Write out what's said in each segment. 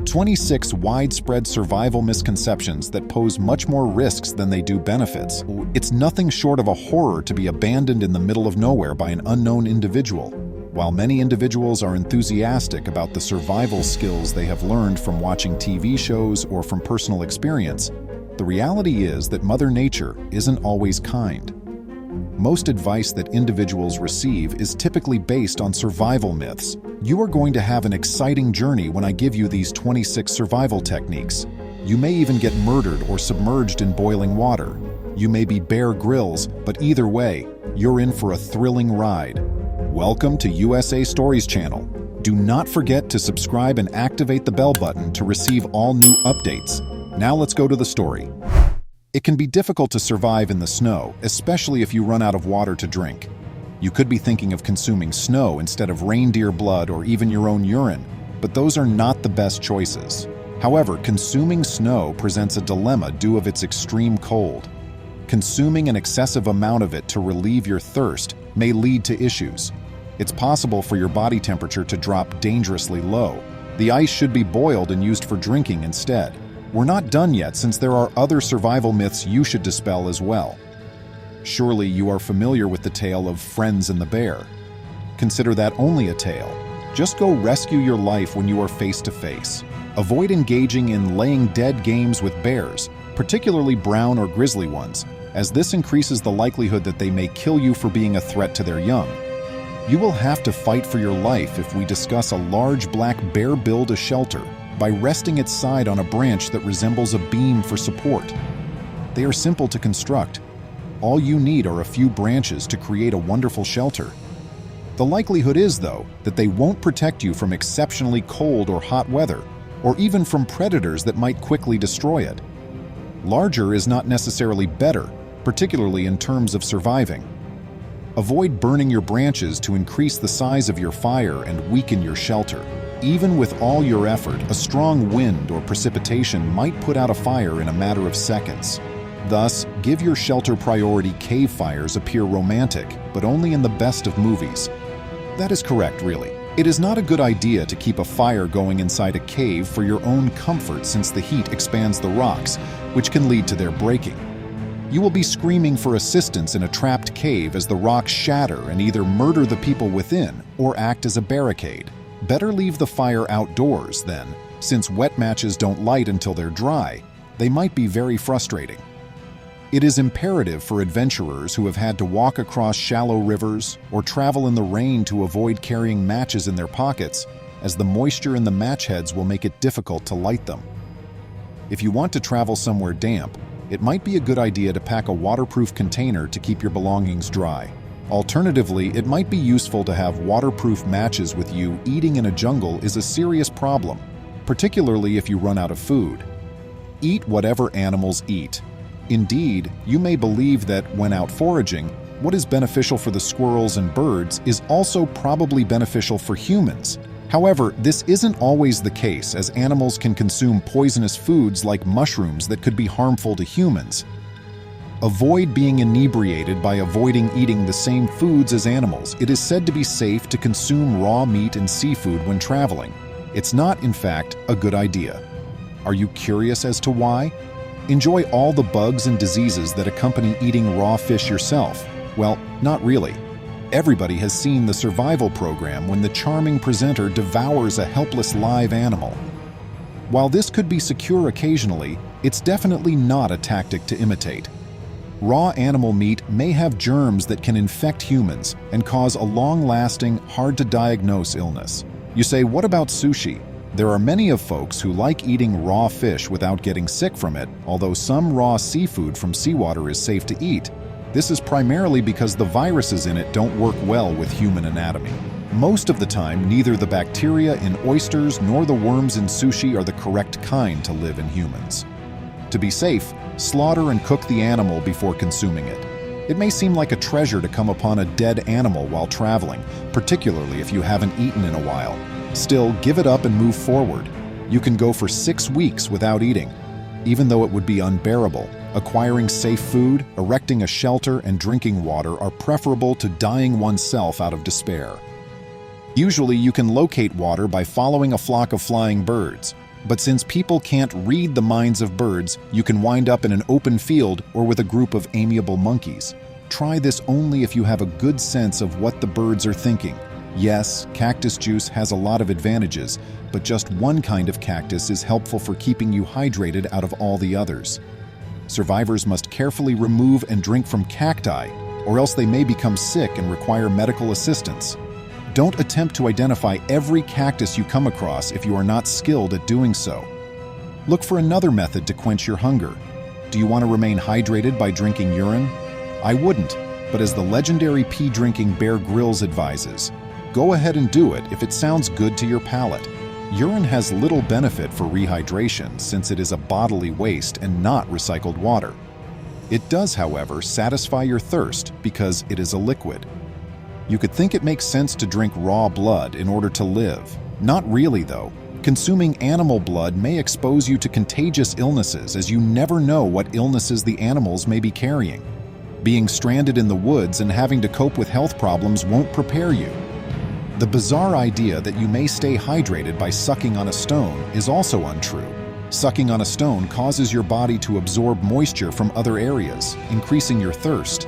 26 widespread survival misconceptions that pose much more risks than they do benefits. It's nothing short of a horror to be abandoned in the middle of nowhere by an unknown individual. While many individuals are enthusiastic about the survival skills they have learned from watching TV shows or from personal experience, the reality is that Mother Nature isn't always kind. Most advice that individuals receive is typically based on survival myths. You are going to have an exciting journey when I give you these 26 survival techniques. You may even get murdered or submerged in boiling water. You may be Bear Grylls, but either way, you're in for a thrilling ride. Welcome to USA Stories Channel. Do not forget to subscribe and activate the bell button to receive all new updates. Now let's go to the story. It can be difficult to survive in the snow, especially if you run out of water to drink. You could be thinking of consuming snow instead of reindeer blood or even your own urine, but those are not the best choices. However, consuming snow presents a dilemma due to its extreme cold. Consuming an excessive amount of it to relieve your thirst may lead to issues. It's possible for your body temperature to drop dangerously low. The ice should be boiled and used for drinking instead. We're not done yet, since there are other survival myths you should dispel as well. Surely you are familiar with the tale of Friends and the Bear. Consider that only a tale. Just go rescue your life when you are face to face. Avoid engaging in laying dead games with bears, particularly brown or grizzly ones, as this increases the likelihood that they may kill you for being a threat to their young. You will have to fight for your life if we discuss a large black bear build a shelter by resting its side on a branch that resembles a beam for support. They are simple to construct. All you need are a few branches to create a wonderful shelter. The likelihood is, though, that they won't protect you from exceptionally cold or hot weather, or even from predators that might quickly destroy it. Larger is not necessarily better, particularly in terms of surviving. Avoid burning your branches to increase the size of your fire and weaken your shelter. Even with all your effort, a strong wind or precipitation might put out a fire in a matter of seconds. Thus, give your shelter priority. Cave fires appear romantic, but only in the best of movies. That is correct, really. It is not a good idea to keep a fire going inside a cave for your own comfort, since the heat expands the rocks, which can lead to their breaking. You will be screaming for assistance in a trapped cave as the rocks shatter and either murder the people within or act as a barricade. Better leave the fire outdoors, then, since wet matches don't light until they're dry. They might be very frustrating. It is imperative for adventurers who have had to walk across shallow rivers or travel in the rain to avoid carrying matches in their pockets, as the moisture in the match heads will make it difficult to light them. If you want to travel somewhere damp, it might be a good idea to pack a waterproof container to keep your belongings dry. Alternatively, it might be useful to have waterproof matches with you. Eating in a jungle is a serious problem, particularly if you run out of food. Eat whatever animals eat. Indeed, you may believe that when out foraging, what is beneficial for the squirrels and birds is also probably beneficial for humans. However, this isn't always the case, as animals can consume poisonous foods like mushrooms that could be harmful to humans. Avoid being inebriated by avoiding eating the same foods as animals. It is said to be safe to consume raw meat and seafood when traveling. It's not, in fact, a good idea. Are you curious as to why? Enjoy all the bugs and diseases that accompany eating raw fish yourself. Well, not really. Everybody has seen the survival program when the charming presenter devours a helpless live animal. While this could be secure occasionally, it's definitely not a tactic to imitate. Raw animal meat may have germs that can infect humans and cause a long-lasting, hard-to-diagnose illness. You say, what about sushi? There are many of folks who like eating raw fish without getting sick from it, although some raw seafood from seawater is safe to eat. This is primarily because the viruses in it don't work well with human anatomy. Most of the time, neither the bacteria in oysters nor the worms in sushi are the correct kind to live in humans. To be safe, slaughter and cook the animal before consuming it. It may seem like a treasure to come upon a dead animal while traveling, particularly if you haven't eaten in a while. Still, give it up and move forward. You can go for 6 weeks without eating. Even though it would be unbearable, acquiring safe food, erecting a shelter, and drinking water are preferable to dying oneself out of despair. Usually, you can locate water by following a flock of flying birds. But since people can't read the minds of birds, you can wind up in an open field or with a group of amiable monkeys. Try this only if you have a good sense of what the birds are thinking. Yes, cactus juice has a lot of advantages, but just one kind of cactus is helpful for keeping you hydrated out of all the others. Survivors must carefully remove and drink from cacti, or else they may become sick and require medical assistance. Don't attempt to identify every cactus you come across if you are not skilled at doing so. Look for another method to quench your hunger. Do you want to remain hydrated by drinking urine? I wouldn't, but as the legendary pee-drinking Bear Grylls advises, go ahead and do it if it sounds good to your palate. Urine has little benefit for rehydration since it is a bodily waste and not recycled water. It does, however, satisfy your thirst because it is a liquid. You could think it makes sense to drink raw blood in order to live. Not really, though. Consuming animal blood may expose you to contagious illnesses, as you never know what illnesses the animals may be carrying. Being stranded in the woods and having to cope with health problems won't prepare you. The bizarre idea that you may stay hydrated by sucking on a stone is also untrue. Sucking on a stone causes your body to absorb moisture from other areas, increasing your thirst.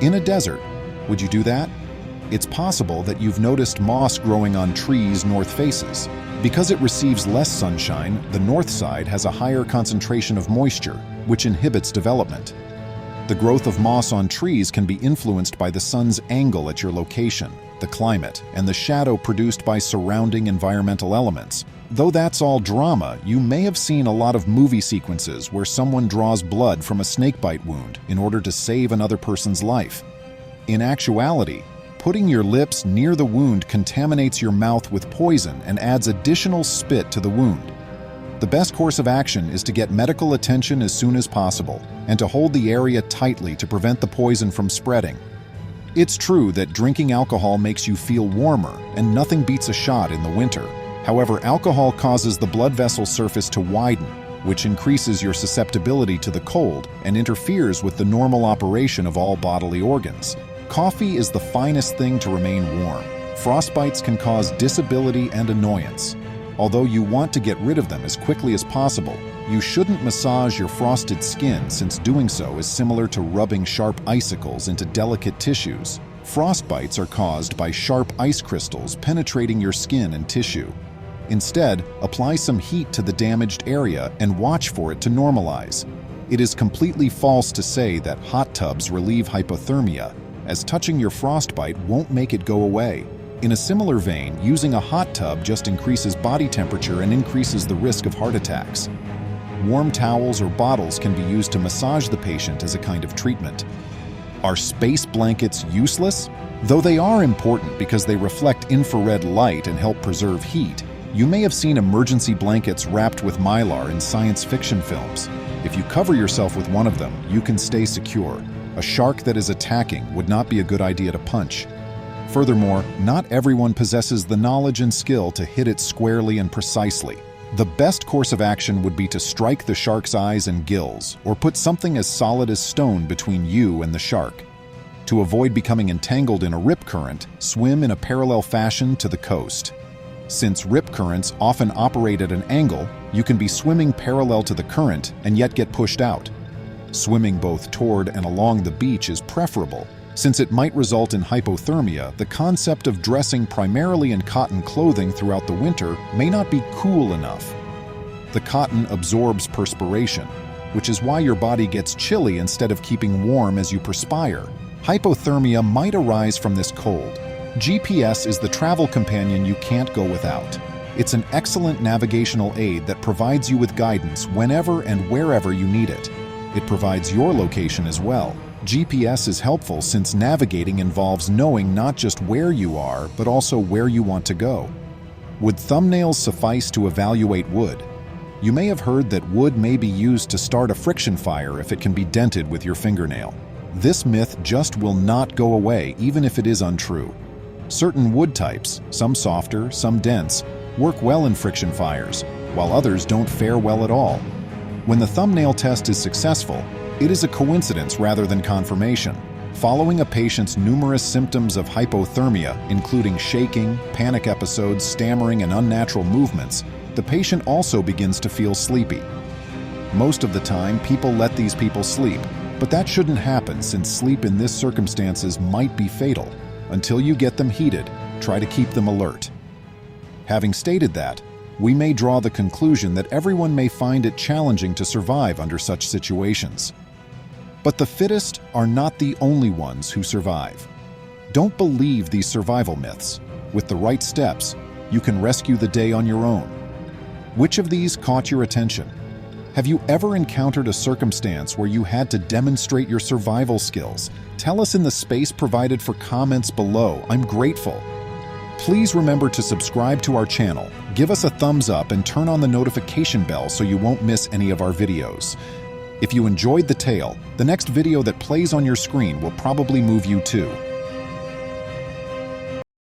In a desert, would you do that? It's possible that you've noticed moss growing on trees' north faces. Because it receives less sunshine, the north side has a higher concentration of moisture, which inhibits development. The growth of moss on trees can be influenced by the sun's angle at your location, the climate, and the shadow produced by surrounding environmental elements. Though that's all drama, you may have seen a lot of movie sequences where someone draws blood from a snakebite wound in order to save another person's life. In actuality, putting your lips near the wound contaminates your mouth with poison and adds additional spit to the wound. The best course of action is to get medical attention as soon as possible and to hold the area tightly to prevent the poison from spreading. It's true that drinking alcohol makes you feel warmer, and nothing beats a shot in the winter. However, alcohol causes the blood vessel surface to widen, which increases your susceptibility to the cold and interferes with the normal operation of all bodily organs. Coffee is the finest thing to remain warm. Frostbites can cause disability and annoyance. Although you want to get rid of them as quickly as possible, you shouldn't massage your frosted skin since doing so is similar to rubbing sharp icicles into delicate tissues. Frostbites are caused by sharp ice crystals penetrating your skin and tissue. Instead, apply some heat to the damaged area and watch for it to normalize. It is completely false to say that hot tubs relieve hypothermia, as touching your frostbite won't make it go away. In a similar vein, using a hot tub just increases body temperature and increases the risk of heart attacks. Warm towels or bottles can be used to massage the patient as a kind of treatment. Are space blankets useless? Though they are important because they reflect infrared light and help preserve heat, you may have seen emergency blankets wrapped with mylar in science fiction films. If you cover yourself with one of them, you can stay secure. A shark that is attacking would not be a good idea to punch. Furthermore, not everyone possesses the knowledge and skill to hit it squarely and precisely. The best course of action would be to strike the shark's eyes and gills, or put something as solid as stone between you and the shark. To avoid becoming entangled in a rip current, swim in a parallel fashion to the coast. Since rip currents often operate at an angle, you can be swimming parallel to the current and yet get pushed out. Swimming both toward and along the beach is preferable. Since it might result in hypothermia, the concept of dressing primarily in cotton clothing throughout the winter may not be cool enough. The cotton absorbs perspiration, which is why your body gets chilly instead of keeping warm as you perspire. Hypothermia might arise from this cold. GPS is the travel companion you can't go without. It's an excellent navigational aid that provides you with guidance whenever and wherever you need it. It provides your location as well. GPS is helpful since navigating involves knowing not just where you are, but also where you want to go. Would thumbnails suffice to evaluate wood? You may have heard that wood may be used to start a friction fire if it can be dented with your fingernail. This myth just will not go away even if it is untrue. Certain wood types, some softer, some dense, work well in friction fires, while others don't fare well at all. When the thumbnail test is successful, it is a coincidence rather than confirmation. Following a patient's numerous symptoms of hypothermia, including shaking, panic episodes, stammering, and unnatural movements, the patient also begins to feel sleepy. Most of the time, people let these people sleep, but that shouldn't happen since sleep in this circumstances might be fatal. Until you get them heated, try to keep them alert. Having stated that, we may draw the conclusion that everyone may find it challenging to survive under such situations. But the fittest are not the only ones who survive. Don't believe these survival myths. With the right steps, you can rescue the day on your own. Which of these caught your attention? Have you ever encountered a circumstance where you had to demonstrate your survival skills? Tell us in the space provided for comments below. I'm grateful. Please remember to subscribe to our channel, give us a thumbs up, and turn on the notification bell so you won't miss any of our videos. If you enjoyed the tale, the next video that plays on your screen will probably move you too.